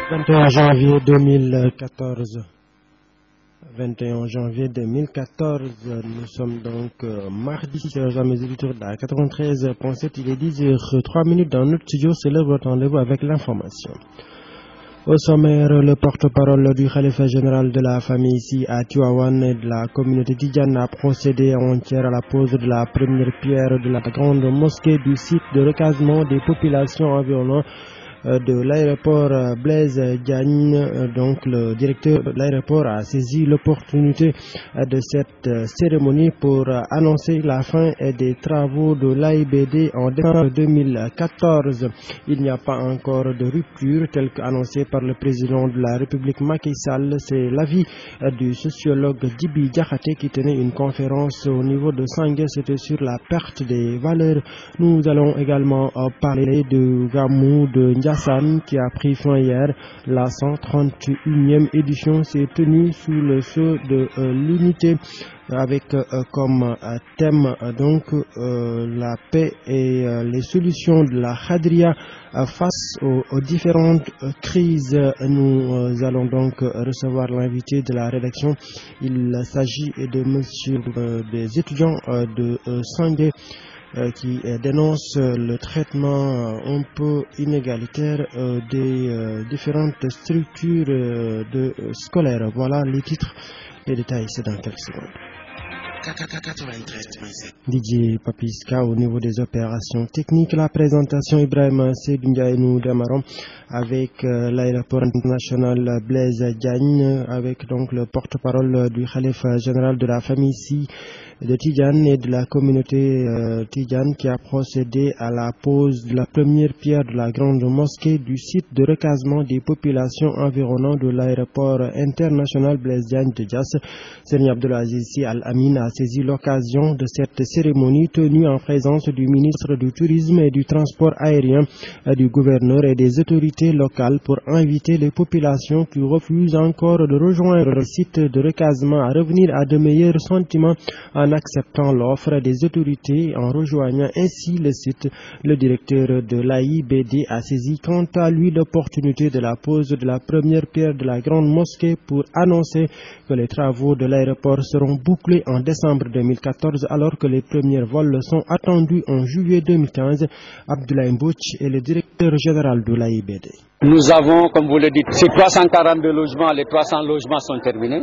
21 janvier 2014. 21 janvier 2014, nous sommes donc mardi, chers amis auditeurs de la 93.7, il est 10h03 dans notre studio, c'est l'heure de rendez-vous avec l'information. Au sommaire, le porte-parole du khalife général de la famille ici à Tivaouane et de la communauté Tidjane a procédé avant-hier à la pose de la première pierre de la grande mosquée du site de recasement des populations environnantes de l'aéroport Blaise Diagne. Donc le directeur de l'aéroport a saisi l'opportunité de cette cérémonie pour annoncer la fin des travaux de l'AIBD en décembre 2014. Il n'y a pas encore de rupture telle qu'annoncée par le président de la République Macky Sall. C'est l'avis du sociologue Djibi Diakhaté qui tenait une conférence au niveau de Sangué. C'était sur la perte des valeurs. Nous allons également parler de Gamou de Ndiassane qui a pris fin hier. La 131e édition s'est tenue sous le sceau de l'unité avec comme thème donc la paix et les solutions de la Khadria face aux différentes crises. Nous allons donc recevoir l'invité de la rédaction. Il s'agit de monsieur des étudiants de Sangué qui dénonce le traitement un peu inégalitaire des différentes structures scolaires. Voilà les titres, les détails, c'est dans quelques secondes. DJ Papiska au niveau des opérations techniques. La présentation Ibrahim Sebindia et nous démarrons avec l'aéroport international Blaise Diagne avec donc le porte-parole du khalife général de la famille ici de Tidjane et de la communauté Tidjane qui a procédé à la pose de la première pierre de la grande mosquée du site de recasement des populations environnantes de l'aéroport international Blaise Diagne de Diass. Serigne Abdelaziz Sy Al Amin a saisi l'occasion de cette cérémonie tenue en présence du ministre du Tourisme et du Transport aérien, du gouverneur et des autorités locales pour inviter les populations qui refusent encore de rejoindre le site de recasement à revenir à de meilleurs sentiments en acceptant l'offre des autorités en rejoignant ainsi le site. Le directeur de l'AIBD a saisi quant à lui l'opportunité de la pose de la première pierre de la grande mosquée pour annoncer que les travaux de l'aéroport seront bouclés en décembre 2014 alors que les premiers vols sont attendus en juillet 2015. Abdoulaye Mbouch est le directeur général de l'AIBD. Nous avons, comme vous le dites, ces 342 logements, les 300 logements sont terminés.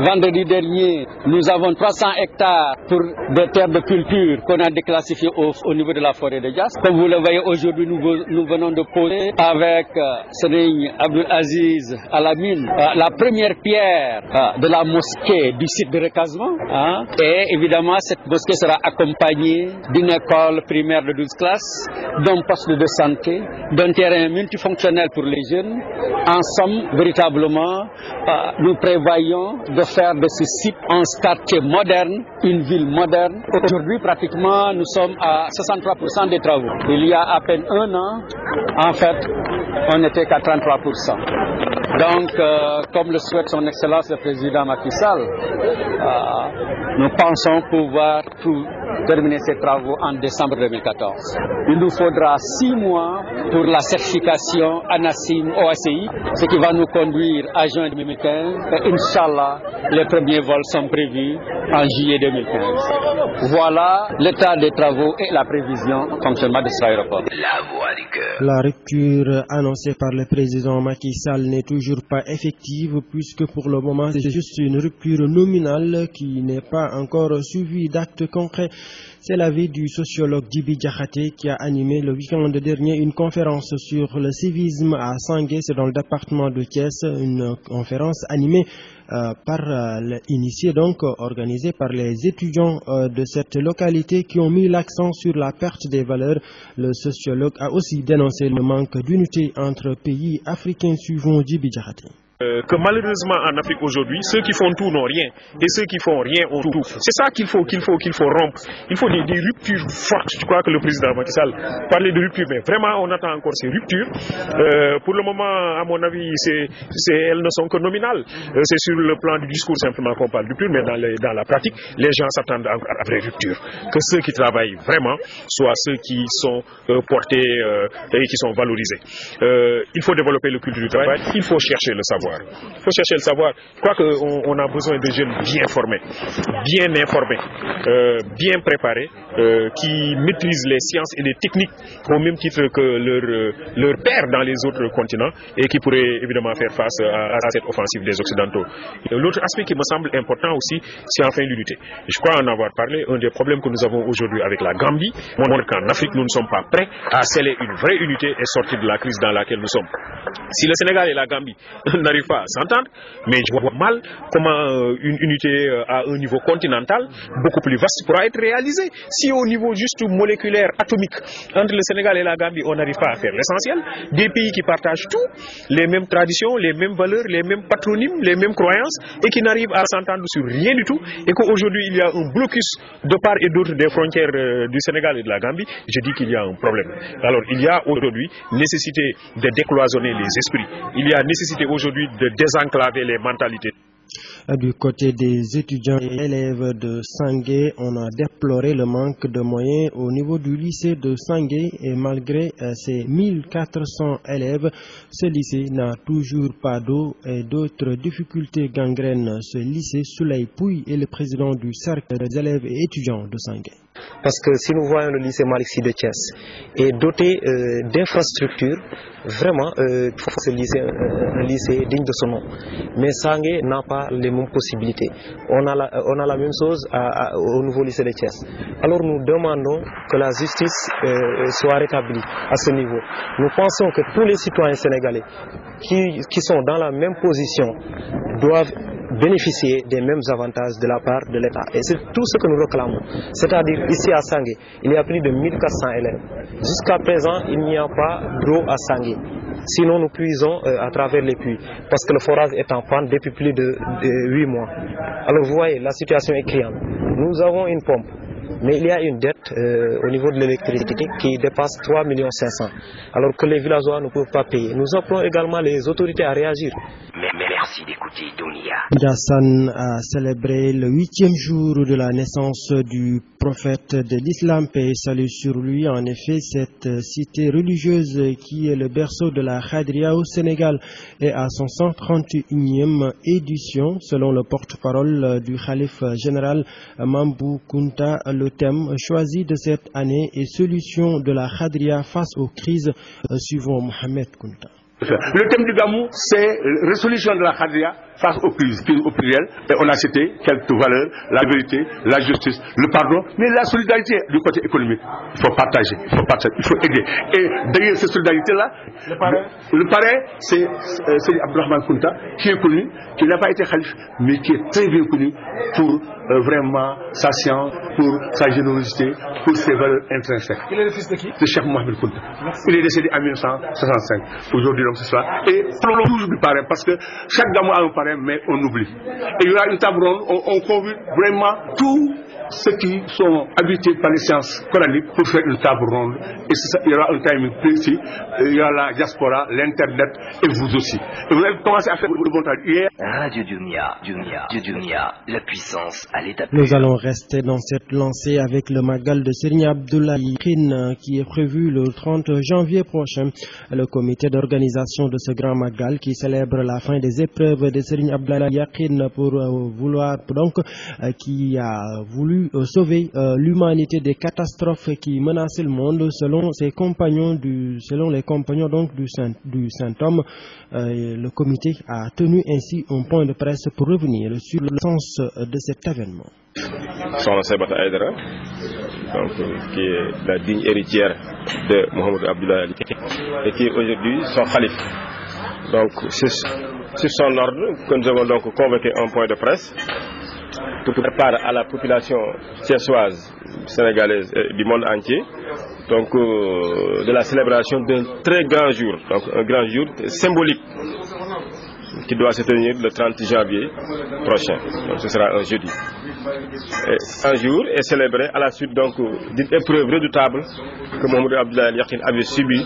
Vendredi dernier, nous avons 300 hectares pour des terres de culture qu'on a déclassifiées au niveau de la forêt de Diass. Comme vous le voyez aujourd'hui, nous venons de poser avec Serigne Abdelaziz Al Amin la première pierre de la mosquée du site de recasement. Et évidemment, cette mosquée sera accompagnée d'une école primaire de 12 classes, d'un poste de santé, d'un terrain multifonctionnel pour les jeunes. En somme, véritablement, nous prévoyons de faire de ce site un quartier moderne, une ville moderne. Aujourd'hui, pratiquement, nous sommes à 63% des travaux. Il y a à peine un an, en fait, on n'était qu'à 33%. Donc, comme le souhaite son Excellence le Président Macky Sall, nous pensons pouvoir terminer ces travaux en décembre 2014. Il nous faudra 6 mois pour la certification ANACIM OACI, ce qui va nous conduire à juin 2015. Et Inch'Allah, les premiers vols sont prévus en juillet 2015. Voilà l'état des travaux et la prévision de fonctionnement de cet aéroport. La voix du cœur. La rupture annoncée par le président Macky Sall n'est toujours pas effective puisque pour le moment c'est juste une rupture nominale qui n'est pas encore suivie d'actes concrets. C'est l'avis du sociologue Djibi Diakhaté qui a animé le week-end dernier une conférence sur le civisme à Sangué, c'est dans le département de Thiès, une conférence animée initiée donc organisée par les étudiants de cette localité qui ont mis l'accent sur la perte des valeurs. Le sociologue a aussi dénoncé le manque d'unité entre pays africains suivant Djibi Diakhaté. Que malheureusement en Afrique aujourd'hui, ceux qui font tout n'ont rien et ceux qui font rien ont tout. C'est ça qu'il faut rompre. Il faut des ruptures fortes. Je crois que le président Macky Sall parlait de rupture, mais vraiment on attend encore ces ruptures. Pour le moment, à mon avis, elles ne sont que nominales. C'est sur le plan du discours simplement qu'on parle de rupture, mais dans la pratique, les gens s'attendent à vraie rupture. Que ceux qui travaillent vraiment soient ceux qui sont portés et qui sont valorisés. Il faut développer le culture du travail, il faut chercher le savoir. Il faut chercher le savoir. Je crois qu'on a besoin de jeunes bien formés, bien informés, bien préparés, qui maîtrisent les sciences et les techniques au même titre que leurs pairs dans les autres continents et qui pourraient évidemment faire face à cette offensive des Occidentaux. L'autre aspect qui me semble important aussi, c'est enfin l'unité. Je crois en avoir parlé, un des problèmes que nous avons aujourd'hui avec la Gambie montre qu'en Afrique, nous ne sommes pas prêts à sceller une vraie unité et sortir de la crise dans laquelle nous sommes. Si le Sénégal et la Gambie n'arrivent pas à s'entendre, mais je vois mal comment une unité à un niveau continental beaucoup plus vaste pourra être réalisée. Si au niveau juste moléculaire, atomique, entre le Sénégal et la Gambie, on n'arrive pas à faire l'essentiel, des pays qui partagent tout, les mêmes traditions, les mêmes valeurs, les mêmes patronymes, les mêmes croyances, et qui n'arrivent à s'entendre sur rien du tout, et qu'aujourd'hui il y a un blocus de part et d'autre des frontières du Sénégal et de la Gambie, je dis qu'il y a un problème. Alors il y a aujourd'hui nécessité de décloisonner les esprits, il y a nécessité aujourd'hui de désenclaver les mentalités. Du côté des étudiants et élèves de Sangué, on a déploré le manque de moyens au niveau du lycée de Sangué et malgré ses 1400 élèves, ce lycée n'a toujours pas d'eau et d'autres difficultés gangrènent ce lycée. Souley Pouy est le président du cercle des élèves et étudiants de Sangué. Parce que si nous voyons le lycée Malick Sy de Thiès est doté d'infrastructures, vraiment, ce lycée un lycée digne de son nom. Mais Sangué n'a pas les mêmes possibilités. On a la même chose au nouveau lycée de Thiès. Alors nous demandons que la justice soit rétablie à ce niveau. Nous pensons que tous les citoyens sénégalais qui sont dans la même position doivent bénéficier des mêmes avantages de la part de l'État. Et c'est tout ce que nous réclamons. C'est-à-dire ici à Sangué, il y a plus de 1400 élèves. Jusqu'à présent, il n'y a pas d'eau à Sangué. Sinon, nous puisons à travers les puits, parce que le forage est en panne depuis plus de 8 mois. Alors vous voyez, la situation est criante. Nous avons une pompe, mais il y a une dette au niveau de l'électricité qui dépasse 3,5 millions, alors que les villageois ne peuvent pas payer. Nous appelons également les autorités à réagir. Merci d'écouter Dounia. Hassan a célébré le 8e jour de la naissance du prophète de l'islam, paix et salut sur lui. En effet, cette cité religieuse qui est le berceau de la Khadria au Sénégal est à son 131e édition. Selon le porte-parole du khalife général Mambou Kunta, le thème choisi de cette année est solution de la Khadria face aux crises, suivant Mohamed Kunta. Le thème du Gamou, c'est résolution de la Khadria face aux crises au pluriel. Et on a cité quelques valeurs, la vérité, la justice, le pardon, mais la solidarité du côté économique. Il faut partager, il faut aider. Et derrière cette solidarité-là, le parrain, c'est Abdourahmane Kunta, qui est connu, qui n'a pas été khalife, mais qui est très bien connu pour vraiment sa science, pour sa générosité, pour ses valeurs intrinsèques. Il est le fils de qui? De Cheikh Mohamed Kunta. Il est décédé en 1965. Aujourd'hui, donc, ce soir. Et parlons toujours du parrain, parce que chaque Gamou a un parrain, mais on oublie. Et il y aura une table ronde, on convie vraiment tous ceux qui sont habités par les sciences coraniques pour faire une table ronde. Et il y aura un timing précis. Il y aura la diaspora, l'internet et vous aussi. Et vous allez commencer à faire le bon travail. Hier, Radio Dounia, la puissance à l'état pur. Nous allons rester dans cette lancée avec le Magal de Serigne Abdoulaye Yakhine qui est prévu le 30 janvier prochain. Le comité d'organisation de ce grand Magal qui célèbre la fin des épreuves de Serigne Abdoulaye Yakhine qui a voulu sauver l'humanité des catastrophes qui menaçaient le monde selon les compagnons donc du Saint-Homme. Le comité a tenu ainsi un point de presse pour revenir sur le sens de cet événement. Sokhna Saybata Aïdara, qui est la digne héritière de Mohamed Abdoulaye et qui est aujourd'hui son khalife. Donc c'est sur son ordre que nous avons donc convoqué un point de presse pour préparer à la population thiessoise, sénégalaise et du monde entier, donc de la célébration d'un très grand jour, donc un grand jour symbolique qui doit se tenir le 30 janvier prochain. Donc ce sera un jeudi. Et un jour est célébré à la suite donc d'une épreuve redoutable que Mohamed Abdoulaye Al Yakin avait subie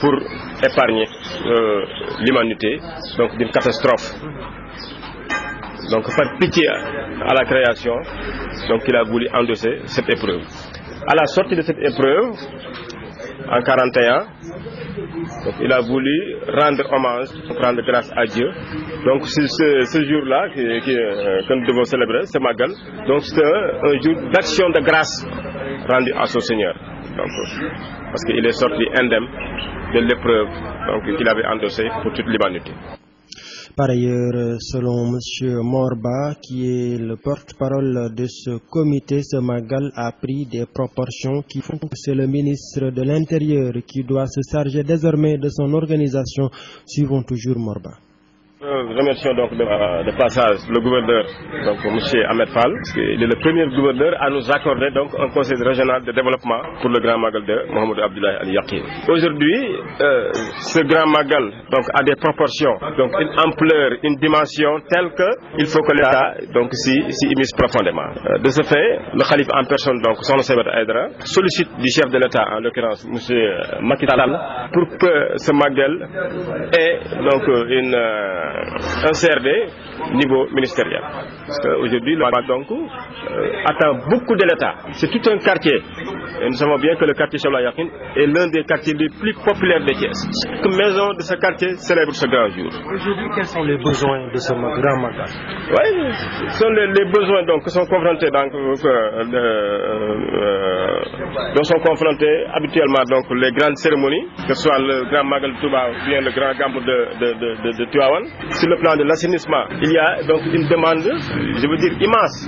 pour épargner l'humanité donc d'une catastrophe. Donc par pitié à la création, donc il a voulu endosser cette épreuve. À la sortie de cette épreuve, en 41, donc il a voulu rendre hommage, rendre grâce à Dieu. Donc ce jour-là que nous devons célébrer, c'est Magal. Donc c'est un jour d'action de grâce rendue à son Seigneur. Donc, parce qu'il est sorti indemne de l'épreuve qu'il avait endossée pour toute l'humanité. Par ailleurs, selon M. Morba, qui est le porte-parole de ce comité, ce Magal a pris des proportions qui font que c'est le ministre de l'Intérieur qui doit se charger désormais de son organisation. Suivons toujours Morba. Nous remercions donc de passage le gouverneur, donc M. Ahmed Fall, parce qu'il est le premier gouverneur à nous accorder donc un conseil régional de développement pour le Grand Magal de Mohamed Abdoulaye Al Yakin. Aujourd'hui, ce Grand Magal donc a des proportions, donc une ampleur, une dimension telle qu'il faut que l'État donc s'y immisce profondément. De ce fait, le Khalife en personne, donc son Seybata Aïdara, sollicite du chef de l'État, en l'occurrence M. Macky Sall, pour que ce Magal ait donc un CRD niveau ministériel. Parce qu'aujourd'hui, le Magal donc attend beaucoup de l'État. C'est tout un quartier. Et nous savons bien que le quartier Cheikh Abdoulaye Yakin est l'un des quartiers les plus populaires de Thiès. Chaque maison de ce quartier célèbre ce grand jour. Aujourd'hui, quels sont les besoins de ce grand Magal? Oui, ce sont les besoins donc, que sont confrontés dont sont confrontés habituellement donc, les grandes cérémonies, que ce soit le grand Magal de Touba ou bien le grand Gamou de Tivaouane. Sur le plan de l'assainissement, il y a donc une demande, je veux dire, immense.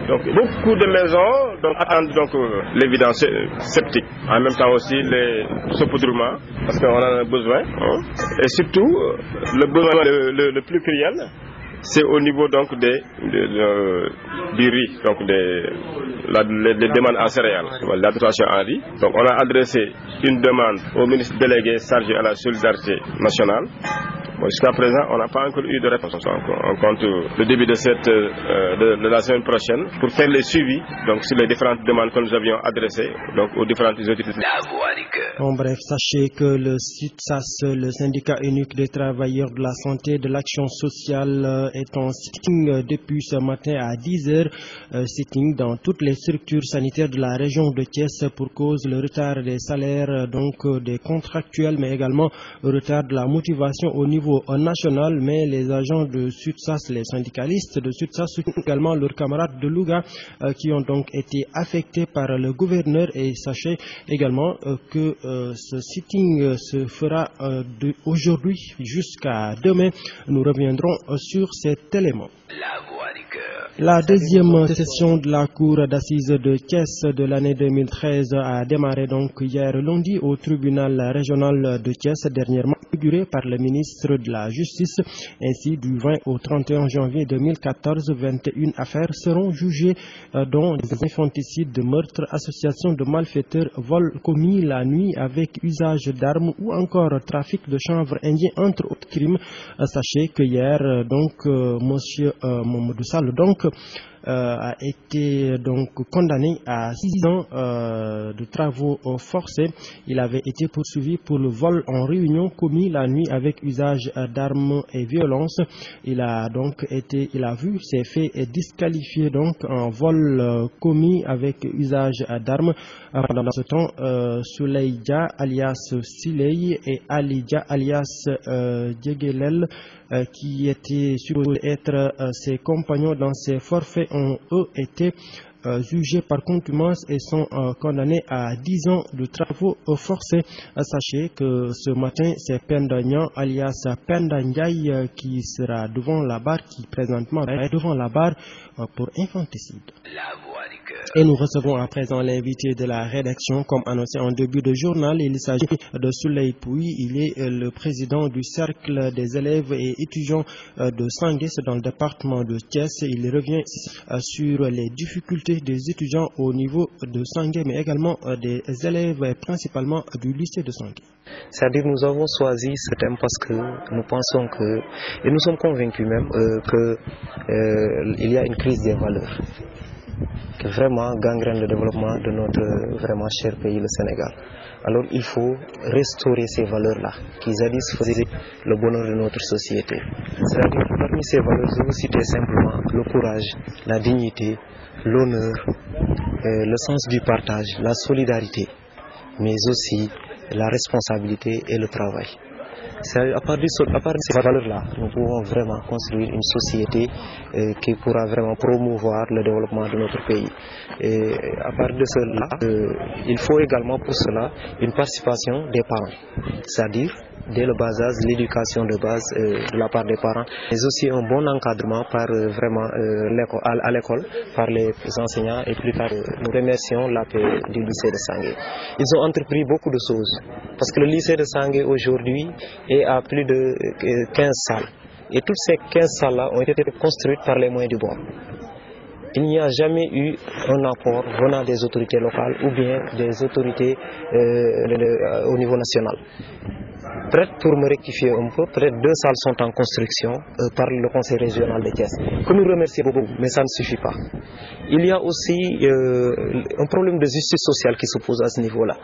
Donc beaucoup de maisons donc, attendent donc l'évidence sceptique. En même temps aussi les saupoudrements, parce qu'on en a besoin. Et surtout, le besoin le plus cruel, c'est au niveau donc du riz, donc les demandes en céréales, la dotation en riz. Donc on a adressé une demande au ministre délégué chargé à la solidarité nationale. Bon, jusqu'à présent, on n'a pas encore eu de réponse. On compte le début de la semaine prochaine pour faire les suivis donc, sur les différentes demandes que nous avions adressées donc, aux différentes autorités. En bref, sachez que le SUTSAS, le syndicat unique des travailleurs de la santé et de l'action sociale, est en sitting depuis ce matin à 10h. Sitting dans toutes les structures sanitaires de la région de Thiès pour cause le retard des salaires donc des contractuels, mais également le retard de la motivation au niveau national. Mais les agents de SUTSAS, les syndicalistes de SUTSAS soutiennent également leurs camarades de Louga qui ont donc été affectés par le gouverneur. Et sachez également que ce sitting se fera aujourd'hui jusqu'à demain. Nous reviendrons sur cet élément. La deuxième session de la Cour d'assises de Thiès de l'année 2013 a démarré donc hier lundi au tribunal régional de Thiès, dernièrement inauguré par le ministre de la Justice. Ainsi, du 20 au 31 janvier 2014, 21 affaires seront jugées, dont des infanticides, meurtres, association de malfaiteurs, vols commis la nuit avec usage d'armes ou encore trafic de chanvre indien, entre autres crimes. Sachez que hier, donc, monsieur Mamadou Sall, donc, a été donc condamné à 6 ans de travaux forcés. Il avait été poursuivi pour le vol en réunion commis la nuit avec usage d'armes et violence. Il a vu ses faits disqualifiés donc en vol commis avec usage d'armes. Pendant ce temps, Souleïdia alias Siley et Alidja alias Djegelel, qui étaient supposés être ses compagnons dans ces forfaits, ont eux été jugés par contumace et sont condamnés à 10 ans de travaux forcés. Sachez que ce matin, c'est Pendagnan alias Pendangay qui sera devant la barre, qui présentement est devant la barre pour infanticide. La voix du cœur. Et nous recevons à présent l'invité de la rédaction. Comme annoncé en début de journal, il s'agit de Souley Pouy. Il est le président du cercle des élèves et étudiants de Sangué, dans le département de Thiès. Il revient sur les difficultés des étudiants au niveau de Sangué, mais également des élèves principalement du lycée de Sangué. C'est-à-dire nous avons choisi ce thème parce que nous pensons que, et nous sommes convaincus même, qu'il y a une crise des valeurs qui vraiment gangrène le développement de notre vraiment cher pays, le Sénégal. Alors il faut restaurer ces valeurs-là, qui jadis faisaient le bonheur de notre société. C'est-à-dire parmi ces valeurs, je vous citer simplement le courage, la dignité, l'honneur, le sens du partage, la solidarité, mais aussi la responsabilité et le travail. À part de ces valeurs-là, nous pouvons vraiment construire une société qui pourra vraiment promouvoir le développement de notre pays. Et à part de cela, il faut également pour cela une participation des parents, c'est-à-dire dès le bas âge, l'éducation de base de la part des parents, mais aussi un bon encadrement par vraiment à l'école, par les enseignants et plus tard, nous remercions l'AP du lycée de Sangué. Ils ont entrepris beaucoup de choses, parce que le lycée de Sangué aujourd'hui est à plus de 15 salles. Et toutes ces 15 salles-là ont été construites par les moyens du bord. Il n'y a jamais eu un apport venant des autorités locales ou bien des autorités au niveau national. Peut-être pour me rectifier un peu, peut-être 2 salles sont en construction par le conseil régional de Thiès, que nous remercions beaucoup, mais ça ne suffit pas. Il y a aussi un problème de justice sociale qui se pose à ce niveau-là.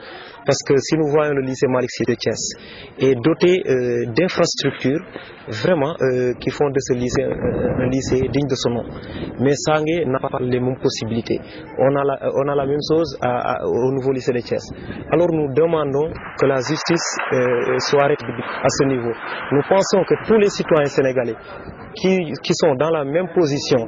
Parce que si nous voyons le lycée Malick Sy de Thiès est doté d'infrastructures vraiment qui font de ce lycée un lycée digne de son nom. Mais Sangué n'a pas les mêmes possibilités. On a la même chose au nouveau lycée de Thiès. Alors nous demandons que la justice soit rétablie à ce niveau. Nous pensons que tous les citoyens sénégalais qui sont dans la même position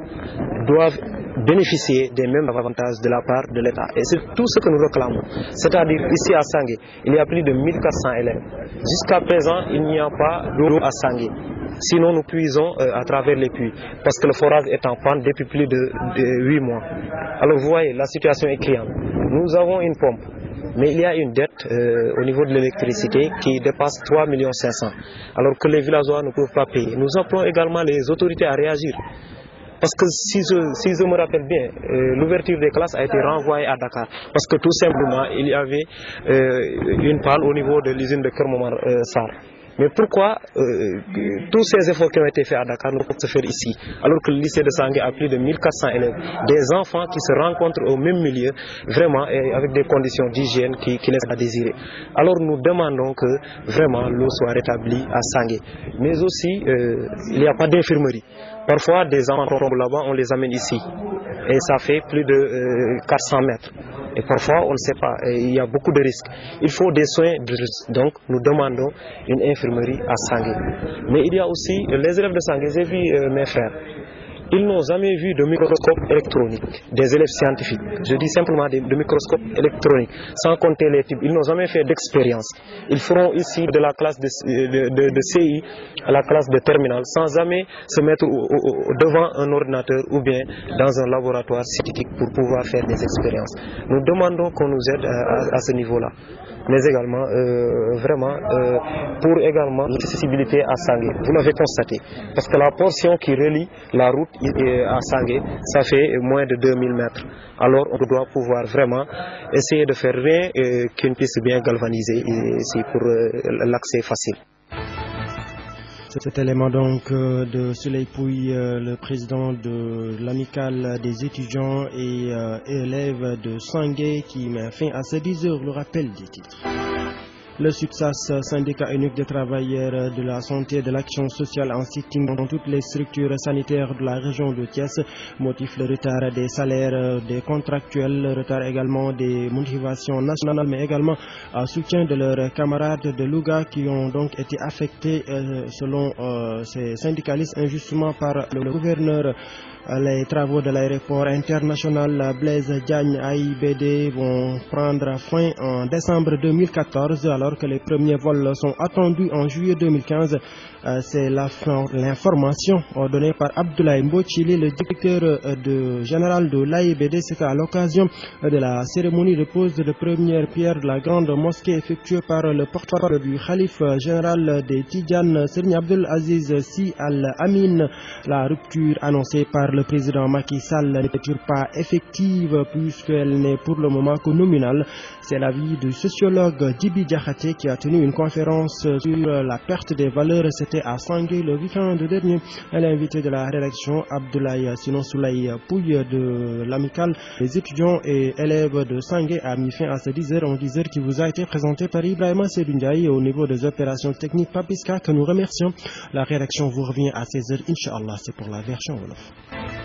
doivent bénéficier des mêmes avantages de la part de l'État. Et c'est tout ce que nous réclamons. C'est-à-dire ici à Sangué, il y a plus de 1400 élèves. Jusqu'à présent, il n'y a pas d'eau à Sangué. Sinon, nous puisons à travers les puits, parce que le forage est en panne depuis plus de 8 mois. Alors vous voyez, la situation est criante. Nous avons une pompe, mais il y a une dette au niveau de l'électricité qui dépasse 3,5 millions, alors que les villageois ne peuvent pas payer. Nous appelons également les autorités à réagir. Parce que si je me rappelle bien, l'ouverture des classes a été renvoyée à Dakar. Parce que tout simplement, il y avait une panne au niveau de l'usine de Kermomar Sar. Mais pourquoi tous ces efforts qui ont été faits à Dakar ne peuvent se faire ici, alors que le lycée de Sangué a plus de 1400 élèves, des enfants qui se rencontrent au même milieu, vraiment avec des conditions d'hygiène qui laissent à désirer. Alors nous demandons que vraiment l'eau soit rétablie à Sangué. Mais aussi, il n'y a pas d'infirmerie. Parfois, des enfants tombent là-bas, on les amène ici. Et ça fait plus de 400 mètres. Et parfois, on ne sait pas, il y a beaucoup de risques. Il faut des soins, donc nous demandons une infirmerie à Sangué. Mais il y a aussi les élèves de Sangué, j'ai vu mes frères. Ils n'ont jamais vu de microscope électronique, des élèves scientifiques. Je dis simplement de microscope électronique, sans compter les types. Ils n'ont jamais fait d'expérience. Ils feront ici de la classe de CI à la classe de terminale, sans jamais se mettre devant un ordinateur ou bien dans un laboratoire scientifique pour pouvoir faire des expériences. Nous demandons qu'on nous aide à ce niveau-là. Mais également, vraiment, pour également l'accessibilité à Sangué. Vous l'avez constaté. Parce que la portion qui relie la route à Sangué, ça fait moins de 2000 mètres. Alors, on doit pouvoir vraiment essayer de faire rien qu'une piste bien galvanisée ici pour l'accès facile. Cet élément donc de Souley Pouy, le président de l'amicale des étudiants et élèves de Sangué, qui met fin à ces 10 heures, le rappel des titres. Le SUTSAS, syndicat unique des travailleurs de la santé et de l'action sociale, en sitting dans toutes les structures sanitaires de la région de Thiès, motif le retard des salaires des contractuels, le retard également des motivations nationales, mais également soutien de leurs camarades de Louga qui ont donc été affectés selon ces syndicalistes injustement par le gouverneur. Les travaux de l'aéroport international Blaise Diagne AIBD vont prendre fin en décembre 2014. Alors alors que les premiers vols sont attendus en juillet 2015. C'est l'information donnée par Abdoulaye Mbochili, le directeur général de l'AIBD. C'était à l'occasion de la cérémonie de pose de première pierre de la grande mosquée effectuée par le porte-parole du khalife général des Tidjanes, Serigne Abdul Aziz Sy Al Amin. La rupture annoncée par le président Macky Sall n'est toujours pas effective puisqu'elle n'est pour le moment que nominale. C'est l'avis du sociologue Djibi Diakhaté qui a tenu une conférence sur la perte des valeurs. C'était à Sangué le week-end dernier. L'invité de la rédaction, Abdoulaye Sinon Soulaye Pouille de l'amicale des étudiants et élèves de Sangué, a mis fin à ce 10h en 10h qui vous a été présenté par Ibrahima Sedundiaï. Au niveau des opérations techniques, Papiska, que nous remercions. La rédaction vous revient à 16h, Inch'Allah. C'est pour la version Wolof.